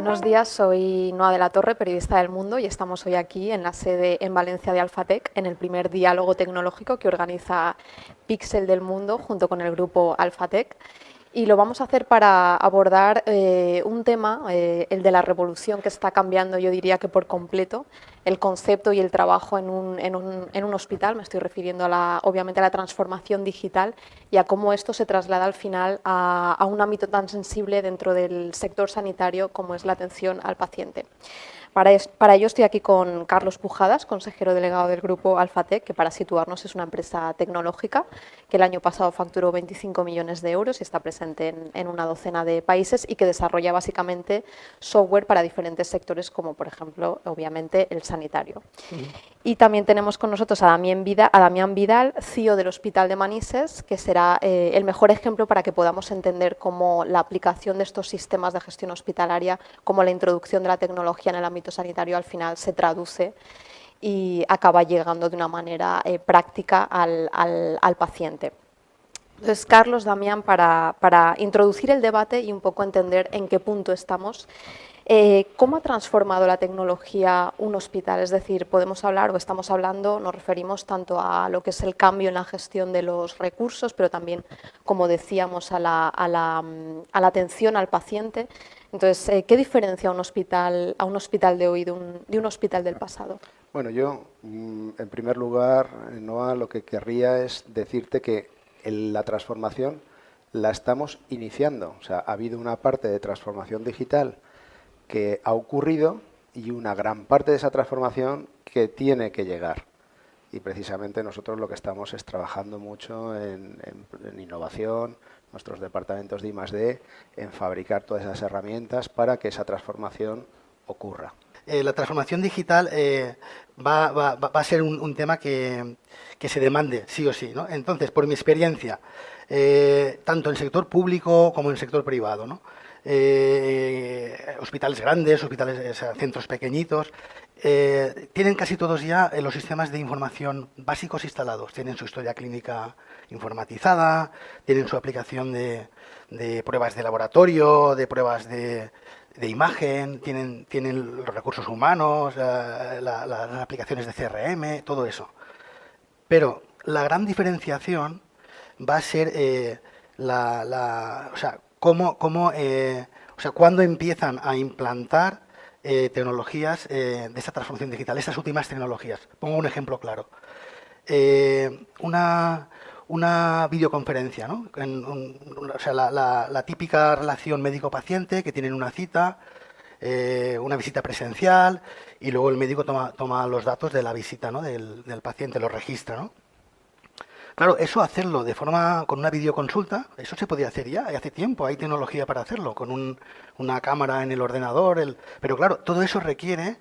Buenos días, soy Noa de la Torre, periodista del Mundo, y estamos hoy aquí en la sede en Valencia de Alfatec, en el primer diálogo tecnológico que organiza Pixel del Mundo junto con el grupo Alfatec. Y lo vamos a hacer para abordar un tema, el de la revolución que está cambiando, yo diría que por completo, el concepto y el trabajo en un hospital. Me estoy refiriendo obviamente a la transformación digital y a cómo esto se traslada al final a un ámbito tan sensible dentro del sector sanitario como es la atención al paciente. Para ello estoy aquí con Carlos Pujadas, consejero delegado del grupo Alfatec, que para situarnos es una empresa tecnológica que el año pasado facturó 25 millones de euros y está presente en una docena de países y que desarrolla básicamente software para diferentes sectores como, por ejemplo, obviamente el sanitario. Y también tenemos con nosotros a Damián Vidal, CEO del Hospital de Manises, que será el mejor ejemplo para que podamos entender cómo la aplicación de estos sistemas de gestión hospitalaria, cómo la introducción de la tecnología en el ámbito sanitario al final se traduce y acaba llegando de una manera práctica al paciente. Entonces, Carlos, Damián, para introducir el debate y un poco entender en qué punto estamos, ¿cómo ha transformado la tecnología un hospital? Es decir, podemos hablar o estamos hablando, nos referimos tanto a lo que es el cambio en la gestión de los recursos, pero también, como decíamos, a la atención al paciente. Entonces, ¿qué diferencia un hospital de hoy de un hospital del pasado? Bueno, yo, en primer lugar, Noa, lo que querría es decirte que la transformación la estamos iniciando. O sea, ha habido una parte de transformación digital que ha ocurrido y una gran parte de esa transformación que tiene que llegar. Y precisamente nosotros lo que estamos es trabajando mucho en innovación, nuestros departamentos de I+D, en fabricar todas esas herramientas para que esa transformación ocurra. La transformación digital va a ser un tema que se demande, sí o sí, ¿no? Entonces, por mi experiencia, tanto en el sector público como en el sector privado, ¿no? Hospitales grandes, hospitales, centros pequeñitos, tienen casi todos ya los sistemas de información básicos instalados. Tienen su historia clínica informatizada, tienen su aplicación de pruebas de laboratorio, de pruebas de imagen, tienen los recursos humanos, las aplicaciones de CRM, todo eso. Pero la gran diferenciación va a ser o sea, cuándo empiezan a implantar tecnologías de esta transformación digital, estas últimas tecnologías. Pongo un ejemplo claro. Una videoconferencia, ¿no? O sea, la típica relación médico-paciente, que tienen una cita, una visita presencial, y luego el médico toma los datos de la visita, ¿no? del paciente, los registra, ¿no? Claro, eso hacerlo con una videoconsulta, eso se podía hacer ya, hace tiempo, hay tecnología para hacerlo, con una cámara en el ordenador, pero claro, todo eso requiere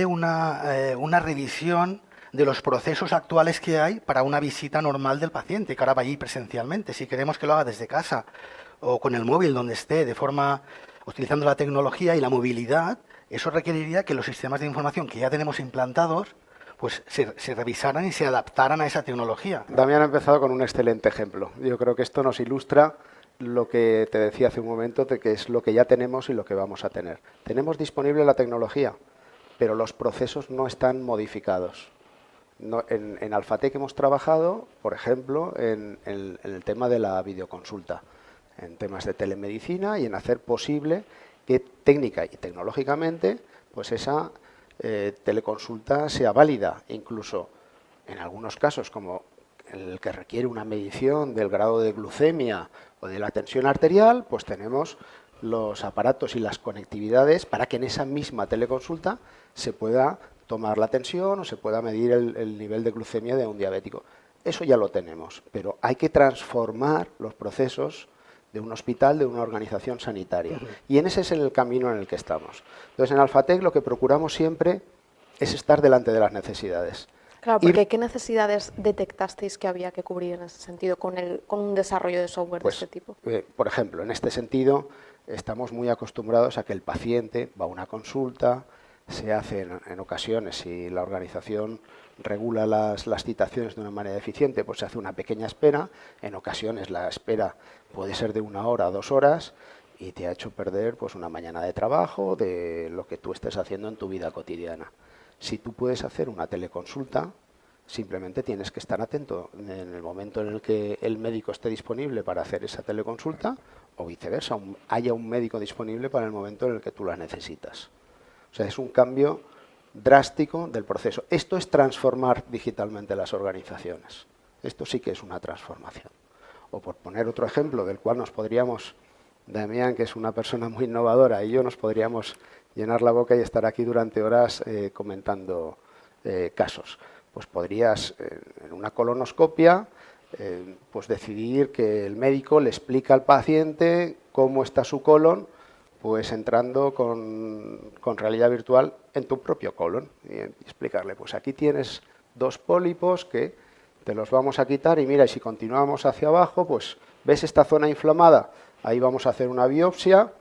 una revisión de los procesos actuales que hay para una visita normal del paciente, que ahora va allí presencialmente. Si queremos que lo haga desde casa o con el móvil donde esté, utilizando la tecnología y la movilidad, eso requeriría que los sistemas de información que ya tenemos implantados pues se revisaran y se adaptaran a esa tecnología. Damián ha empezado con un excelente ejemplo. Yo creo que esto nos ilustra lo que te decía hace un momento, de que es lo que ya tenemos y lo que vamos a tener. Tenemos disponible la tecnología, pero los procesos no están modificados. En Alfatec hemos trabajado, por ejemplo, en el tema de la videoconsulta, en temas de telemedicina y en hacer posible que técnica y tecnológicamente pues esa teleconsulta sea válida. Incluso en algunos casos, como el que requiere una medición del grado de glucemia o de la tensión arterial, pues tenemos los aparatos y las conectividades para que en esa misma teleconsulta se pueda tomar la tensión o se pueda medir el nivel de glucemia de un diabético. Eso ya lo tenemos, pero hay que transformar los procesos de un hospital, de una organización sanitaria. Y en ese es el camino en el que estamos. Entonces, en Alfatec lo que procuramos siempre es estar delante de las necesidades. Claro, porque ¿qué necesidades detectasteis que había que cubrir en ese sentido con un desarrollo de software de este tipo? Por ejemplo, en este sentido, estamos muy acostumbrados a que el paciente va a una consulta, se hace en ocasiones, si la organización regula las citaciones de una manera eficiente, pues se hace una pequeña espera. En ocasiones la espera puede ser de 1 hora, 2 horas, y te ha hecho perder pues una mañana de trabajo, de lo que tú estés haciendo en tu vida cotidiana. Si tú puedes hacer una teleconsulta, simplemente tienes que estar atento en el momento en el que el médico esté disponible para hacer esa teleconsulta, o viceversa, haya un médico disponible para el momento en el que tú la necesitas. O sea, es un cambio drástico del proceso. Esto es transformar digitalmente las organizaciones. Esto sí que es una transformación. O por poner otro ejemplo del cual nos podríamos, Damián, que es una persona muy innovadora, y yo nos podríamos llenar la boca y estar aquí durante horas comentando casos. Pues podrías, en una colonoscopia, pues decidir que el médico le explica al paciente cómo está su colon, pues entrando con realidad virtual en tu propio colon y explicarle, pues aquí tienes 2 pólipos que te los vamos a quitar y mira, y si continuamos hacia abajo, pues ves esta zona inflamada, ahí vamos a hacer una biopsia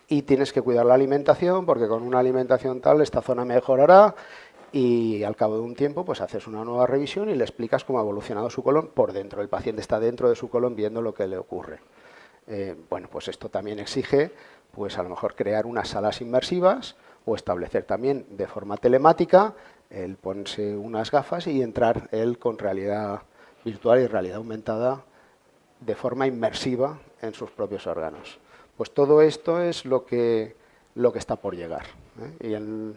y tienes que cuidar la alimentación porque con una alimentación tal esta zona mejorará y al cabo de un tiempo pues haces una nueva revisión y le explicas cómo ha evolucionado su colon por dentro. El paciente está dentro de su colon viendo lo que le ocurre. Bueno, pues esto también exige pues a lo mejor crear unas salas inmersivas o establecer también de forma telemática el ponerse unas gafas y entrar él con realidad virtual y realidad aumentada de forma inmersiva en sus propios órganos. Pues todo esto es lo que está por llegar, ¿eh?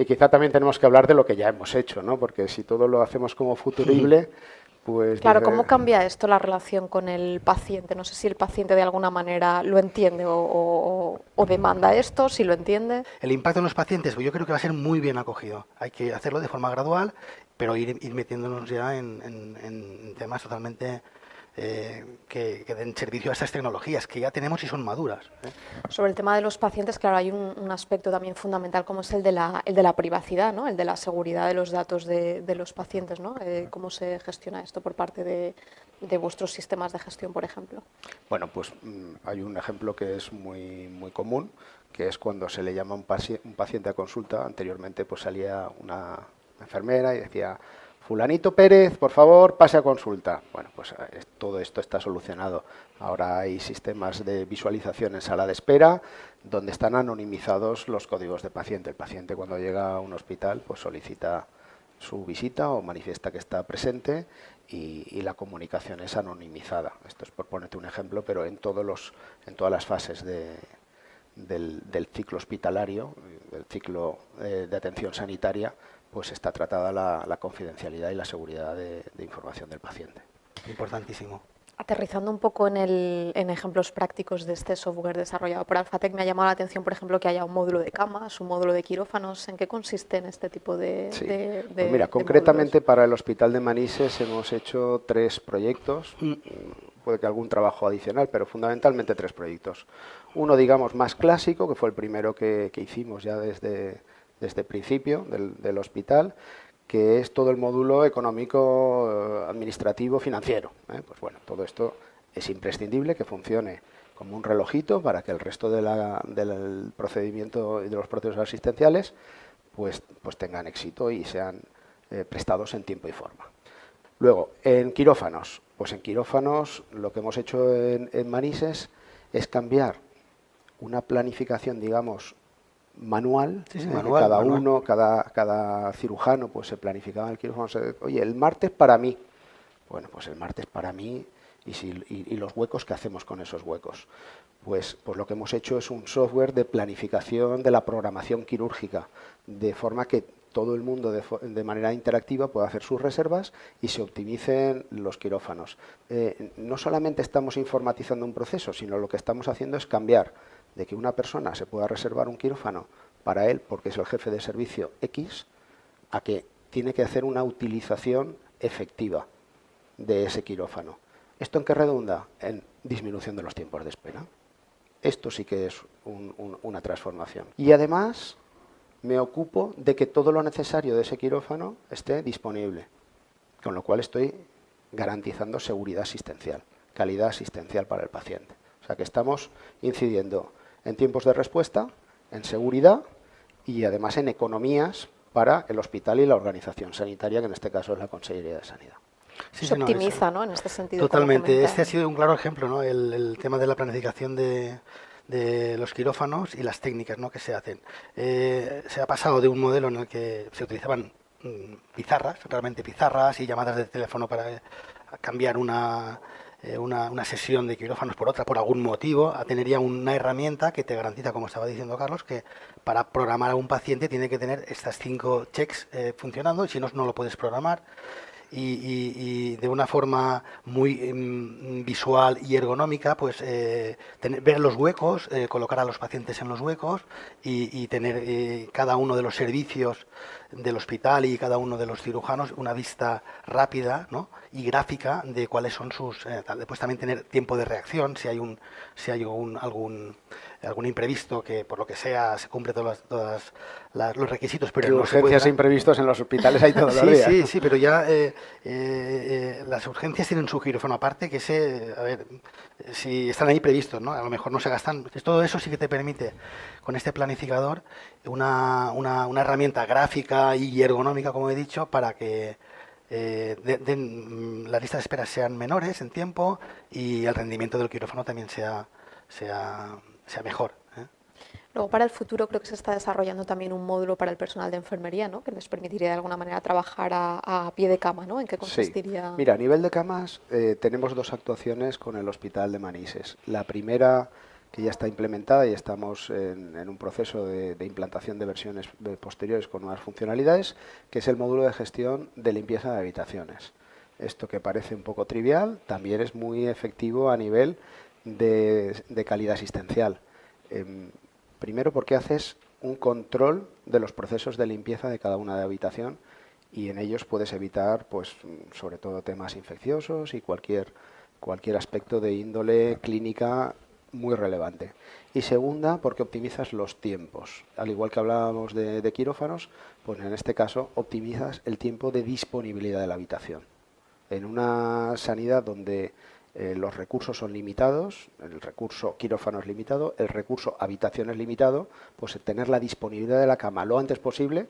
Y quizá también tenemos que hablar de lo que ya hemos hecho, ¿no? Porque si todo lo hacemos como futurible, pues... Claro, ¿cómo cambia esto la relación con el paciente? No sé si el paciente de alguna manera lo entiende o demanda esto, si lo entiende. El impacto en los pacientes, pues yo creo que va a ser muy bien acogido. Hay que hacerlo de forma gradual, pero ir metiéndonos ya en temas totalmente que den servicio a estas tecnologías que ya tenemos y son maduras, ¿eh? Sobre el tema de los pacientes, claro, hay un aspecto también fundamental como es el de la privacidad, ¿no? El de la seguridad de los datos de los pacientes, ¿no? ¿Cómo se gestiona esto por parte de vuestros sistemas de gestión, por ejemplo? Bueno, pues hay un ejemplo que es muy, muy común, que es cuando se le llama un paciente a consulta. Anteriormente pues salía una enfermera y decía: fulanito Pérez, por favor, pase a consulta. Bueno, pues todo esto está solucionado. Ahora hay sistemas de visualización en sala de espera donde están anonimizados los códigos de paciente. El paciente cuando llega a un hospital pues solicita su visita o manifiesta que está presente y la comunicación es anonimizada. Esto es por ponerte un ejemplo, pero en todas las fases del ciclo hospitalario, del ciclo de atención sanitaria, pues está tratada la confidencialidad y la seguridad de información del paciente. Importantísimo. Aterrizando un poco en ejemplos prácticos de este software desarrollado por Alphatec, me ha llamado la atención, por ejemplo, que haya un módulo de camas, un módulo de quirófanos. ¿En qué consisten este tipo de pues mira, concretamente para el Hospital de Manises hemos hecho 3 proyectos, puede que algún trabajo adicional, pero fundamentalmente 3 proyectos. Uno, digamos, más clásico, que fue el primero que hicimos ya desde el principio del hospital, que es todo el módulo económico, administrativo, financiero, ¿eh? Pues bueno, todo esto es imprescindible que funcione como un relojito para que el resto del procedimiento y de los procesos asistenciales pues tengan éxito y sean prestados en tiempo y forma. Luego, en quirófanos, pues en quirófanos lo que hemos hecho en Manises es cambiar una planificación, digamos, manual, manual. Cada cirujano pues se planificaba el quirófano. Oye, el martes para mí. Bueno, pues el martes para mí y los huecos, ¿qué hacemos con esos huecos? Pues lo que hemos hecho es un software de planificación de la programación quirúrgica, de forma que todo el mundo de manera interactiva pueda hacer sus reservas y se optimicen los quirófanos. No solamente estamos informatizando un proceso, sino lo que estamos haciendo es cambiar de que una persona se pueda reservar un quirófano para él porque es el jefe de servicio X, a que tiene que hacer una utilización efectiva de ese quirófano. ¿Esto en qué redunda? En disminución de los tiempos de espera. Esto sí que es una transformación. Y además me ocupo de que todo lo necesario de ese quirófano esté disponible, con lo cual estoy garantizando seguridad asistencial, calidad asistencial para el paciente. O sea que estamos incidiendo en tiempos de respuesta, en seguridad y además en economías para el hospital y la organización sanitaria, que en este caso es la Consellería de Sanidad. Sí, se optimiza, ¿no? En este sentido. Totalmente. Este ha sido un claro ejemplo, ¿no? El tema de la planificación de de los quirófanos y las técnicas, ¿no?, que se hacen. Se ha pasado de un modelo en el que se utilizaban pizarras, realmente pizarras y llamadas de teléfono para cambiar una sesión de quirófanos por otra, por algún motivo, a tener ya una herramienta que te garantiza, como estaba diciendo Carlos, que para programar a un paciente tiene que tener estas 5 checks funcionando, y si no, no lo puedes programar. Y de una forma muy visual y ergonómica, pues ver los huecos, colocar a los pacientes en los huecos y tener cada uno de los servicios del hospital y cada uno de los cirujanos una vista rápida, ¿no?, y gráfica de cuáles son sus... después también tener tiempo de reacción si hay algún imprevisto que por lo que sea se cumple todos los requisitos, pero que no se urgencias e puede... imprevistos en los hospitales hay todos los días. Sí, pero ya las urgencias tienen su quirófano aparte, que a ver, si están ahí previstos, ¿no? A lo mejor no se gastan. Todo eso sí que te permite, con este planificador, una herramienta gráfica y ergonómica, como he dicho, para que las listas de espera sean menores en tiempo y el rendimiento del quirófano también sea mejor. Luego, para el futuro, creo que se está desarrollando también un módulo para el personal de enfermería, ¿no?, que les permitiría de alguna manera trabajar a pie de cama, ¿no? ¿En qué consistiría? Sí. Mira, a nivel de camas tenemos 2 actuaciones con el Hospital de Manises. La primera, que ya está implementada y estamos en un proceso de implantación de versiones posteriores con nuevas funcionalidades, que es el módulo de gestión de limpieza de habitaciones. Esto, que parece un poco trivial, también es muy efectivo a nivel de calidad asistencial. Primero, porque haces un control de los procesos de limpieza de cada una de habitación, y en ellos puedes evitar, pues, sobre todo temas infecciosos y cualquier aspecto de índole clínica muy relevante. Y segunda, porque optimizas los tiempos. Al igual que hablábamos de quirófanos, pues en este caso optimizas el tiempo de disponibilidad de la habitación. En una sanidad donde los recursos son limitados, el recurso quirófano es limitado, el recurso habitación es limitado, pues tener la disponibilidad de la cama lo antes posible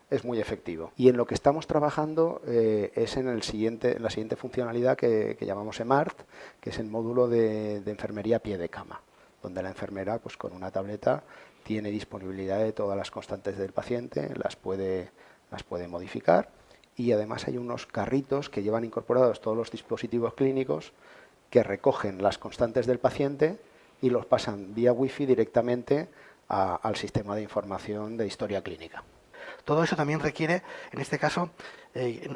es muy efectivo. Y en lo que estamos trabajando es en la siguiente funcionalidad que llamamos EMART, que es el módulo de enfermería a pie de cama, donde la enfermera, pues con una tableta, tiene disponibilidad de todas las constantes del paciente, las puede modificar, y además hay unos carritos que llevan incorporados todos los dispositivos clínicos que recogen las constantes del paciente y los pasan vía wifi directamente al sistema de información de historia clínica. Todo eso también requiere, en este caso,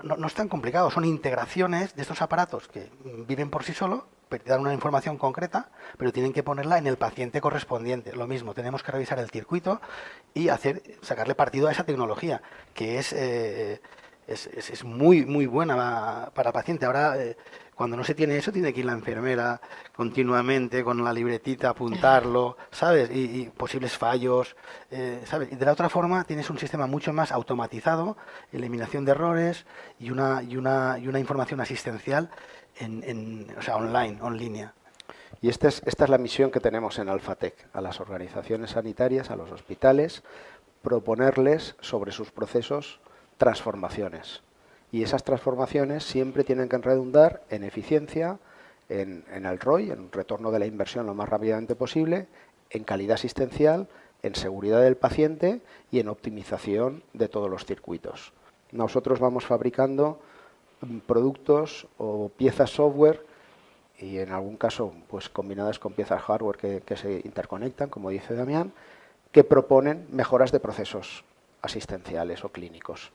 no es tan complicado, son integraciones de estos aparatos que viven por sí solos, dan una información concreta, pero tienen que ponerla en el paciente correspondiente. Lo mismo, tenemos que revisar el circuito y sacarle partido a esa tecnología, que es muy buena para el paciente. Ahora, cuando no se tiene eso, tiene que ir la enfermera continuamente con la libretita, apuntarlo, ¿sabes? Y posibles fallos, ¿sabes? Y de la otra forma tienes un sistema mucho más automatizado, eliminación de errores y una información asistencial o sea, online, en línea. Y esta es la misión que tenemos en Alphatec, a las organizaciones sanitarias, a los hospitales, proponerles sobre sus procesos transformaciones. Y esas transformaciones siempre tienen que redundar en eficiencia, en el ROI, en retorno de la inversión lo más rápidamente posible, en calidad asistencial, en seguridad del paciente y en optimización de todos los circuitos. Nosotros vamos fabricando productos o piezas software, y en algún caso pues combinadas con piezas hardware que se interconectan, como dice Damián, que proponen mejoras de procesos asistenciales o clínicos.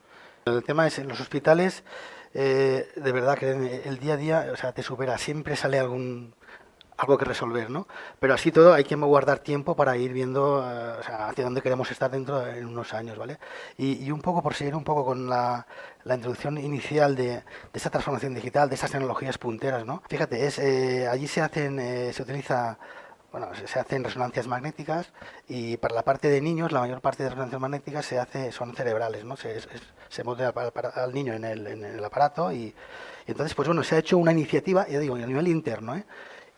El tema es, en los hospitales, de verdad que el día a día, o sea, te supera, siempre sale algo que resolver, ¿no? Pero así todo hay que guardar tiempo para ir viendo o sea, hacia dónde queremos estar dentro en unos años, ¿vale? Y un poco por seguir un poco con la introducción inicial de esta transformación digital, de estas tecnologías punteras, ¿no? Fíjate, allí se utiliza... Bueno, se hacen resonancias magnéticas, y para la parte de niños la mayor parte de resonancias magnéticas son cerebrales, ¿no? Se monta al niño en el aparato y entonces, pues bueno, se ha hecho una iniciativa, ya digo, a nivel interno,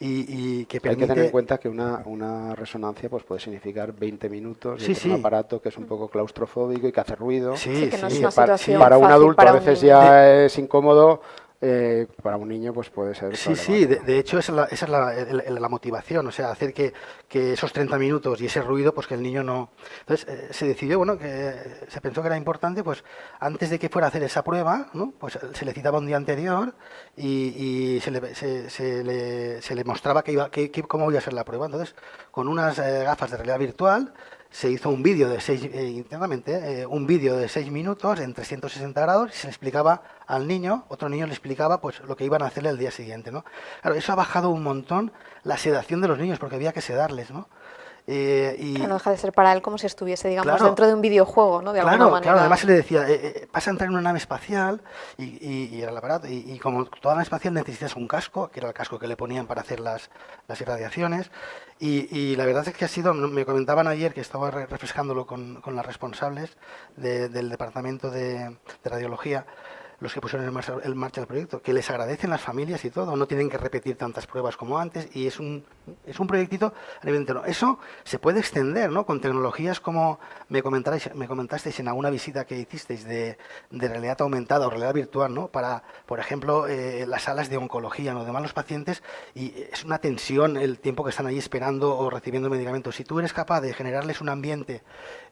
y que permite... Hay que tener en cuenta que una resonancia pues puede significar 20 minutos y un aparato que es un poco claustrofóbico y que hace ruido. Que no es y una situación para un fácil adulto para a veces ya es incómodo para un niño pues puede ser Sí, sí, problemático. de hecho esa es la motivación, o sea, hacer que esos 30 minutos y ese ruido, pues que el niño no... Entonces se decidió, bueno, que se pensó que era importante, pues antes de que fuera a hacer esa prueba, ¿no? Pues se le citaba un día anterior y se le mostraba cómo iba a ser la prueba. Entonces, con unas gafas de realidad virtual, se hizo un vídeo de internamente, un vídeo de 6 minutos en 360 grados y se le explicaba al niño, otro niño le explicaba pues lo que iban a hacerle el día siguiente, ¿no? Claro, eso ha bajado un montón la sedación de los niños porque había que sedarles, ¿no? Que no Y deja de ser para él como si estuviese, digamos, claro, dentro de un videojuego, ¿no? De alguna claro, claro, manera. además se le decía, vas a entrar en una nave espacial y era el aparato, y como toda nave espacial necesitas un casco, que era el casco que le ponían para hacer las irradiaciones, y la verdad es que ha sido, me comentaban ayer que estaba refrescándolo con las responsables del departamento de radiología, los que pusieron en marcha el proyecto, que les agradecen las familias y todo, no tienen que repetir tantas pruebas como antes, y es un proyectito a nivel interno. Eso se puede extender, ¿no? Con tecnologías como me comentasteis en alguna visita que hicisteis de realidad aumentada o realidad virtual, ¿no? Para, por ejemplo, las salas de oncología, ¿no? De malos pacientes, y es una tensión el tiempo que están ahí esperando o recibiendo medicamentos. Si tú eres capaz de generarles un ambiente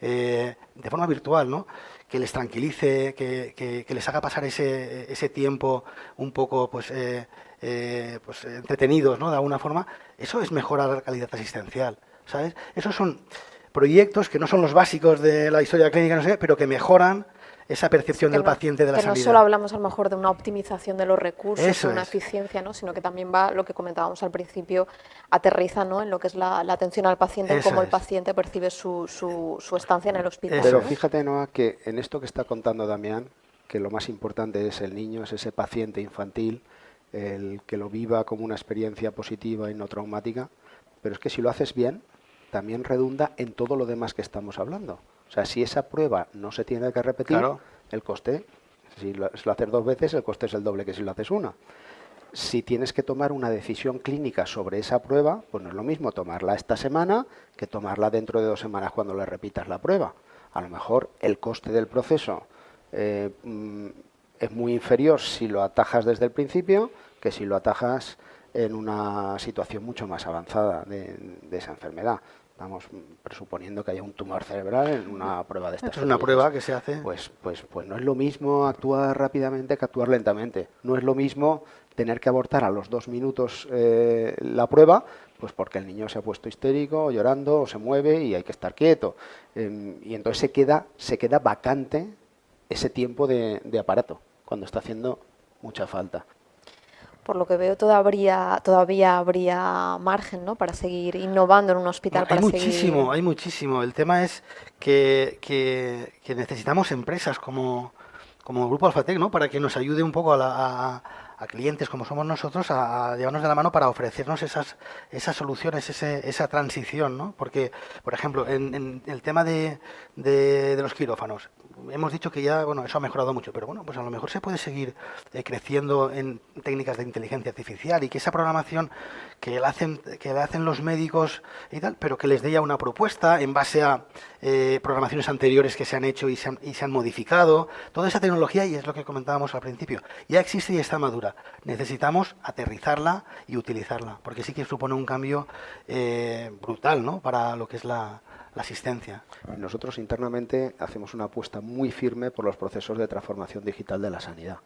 de forma virtual, ¿no? Que les tranquilice, que les haga pasar ese tiempo un poco, pues entretenidos, ¿no? De alguna forma, eso es mejorar la calidad asistencial, ¿sabes? Esos son proyectos que no son los básicos de la historia clínica, no sé, pero que mejoran esa Sí, percepción del paciente de la que no solo sanidad. hablamos a lo mejor de una optimización de los recursos o Eso una es, eficiencia, ¿no? Sino que también va, lo que comentábamos al principio, aterriza, ¿no? En lo que es la atención al paciente, en eso cómo el es, paciente percibe su estancia en el hospital, eso Pero ¿no? es. fíjate, Noa, que en esto que está contando Damián, que lo más importante es el niño, es ese paciente infantil, el que lo viva como una experiencia positiva y no traumática, pero es que si lo haces bien, también redunda en todo lo demás que estamos hablando. O sea, si esa prueba no se tiene que repetir, Claro, el coste, si lo haces 2 veces, el coste es el doble que si lo haces una. Si tienes que tomar una decisión clínica sobre esa prueba, pues no es lo mismo tomarla esta semana que tomarla dentro de 2 semanas cuando le repitas la prueba. A lo mejor el coste del proceso eh, mm, es muy inferior si lo atajas desde el principio que si lo atajas en una situación mucho más avanzada de esa enfermedad. Estamos presuponiendo que haya un tumor cerebral en una prueba de estas esto es una pequeñas. prueba que se hace. Pues no es lo mismo actuar rápidamente que actuar lentamente. No es lo mismo tener que abortar a los 2 minutos la prueba, pues porque el niño se ha puesto histérico, o llorando, o se mueve y hay que estar quieto. Y entonces se queda vacante ese tiempo de aparato, cuando está haciendo mucha falta. Por lo que veo, todavía habría margen, ¿no? Para seguir innovando en un Bueno, hospital, hay para seguir... muchísimo, hay muchísimo. El tema es que necesitamos empresas como Grupo Alfatec, ¿no? Para que nos ayude un poco a clientes como somos nosotros a llevarnos de la mano para ofrecernos esas soluciones, esa transición, ¿no? Porque, por ejemplo, en el tema de los quirófanos, hemos dicho que ya, bueno, eso ha mejorado mucho, pero bueno, pues a lo mejor se puede seguir creciendo en técnicas de inteligencia artificial y que esa programación que le hacen los médicos y tal, pero que les dé ya una propuesta en base a programaciones anteriores que se han hecho y se han modificado. Toda esa tecnología, y es lo que comentábamos al principio, ya existe y está madura. Necesitamos aterrizarla y utilizarla, porque sí que supone un cambio brutal, ¿no? Para lo que es la asistencia. Nosotros internamente hacemos una apuesta muy firme por los procesos de transformación digital de la sanidad.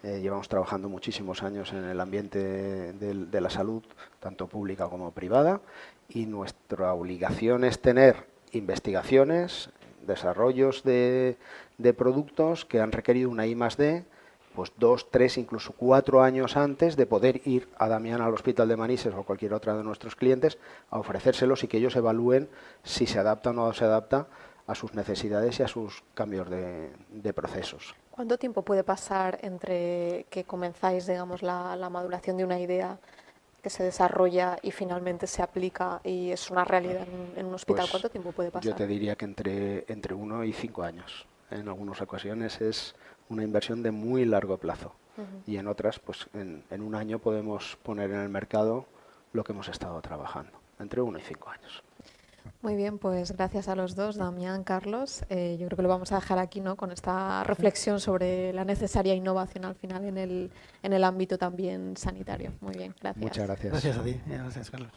Llevamos trabajando muchísimos años en el ambiente de la salud, tanto pública como privada, y nuestra obligación es tener investigaciones, desarrollos de productos que han requerido una I+D, pues 2, 3, incluso 4 años antes de poder ir a Damián al Hospital de Manises o cualquier otra de nuestros clientes a ofrecérselos y que ellos evalúen si se adapta o no se adapta a sus necesidades y a sus cambios de procesos. ¿Cuánto tiempo puede pasar entre que comenzáis, digamos, la maduración de una idea que se desarrolla y finalmente se aplica y es una realidad en un hospital? Pues ¿Cuánto tiempo puede yo pasar? te diría que entre 1 y 5 años. En algunas ocasiones es una inversión de muy largo plazo Ujú. y en otras, pues en un año podemos poner en el mercado lo que hemos estado trabajando. Entre 1 y 5 años. Muy bien, pues gracias a los dos, Damián, Carlos. Yo creo que lo vamos a dejar aquí, ¿no? Con esta reflexión sobre la necesaria innovación al final en el ámbito también sanitario. Muy bien, gracias. Muchas gracias. Gracias a ti. Gracias, Carlos.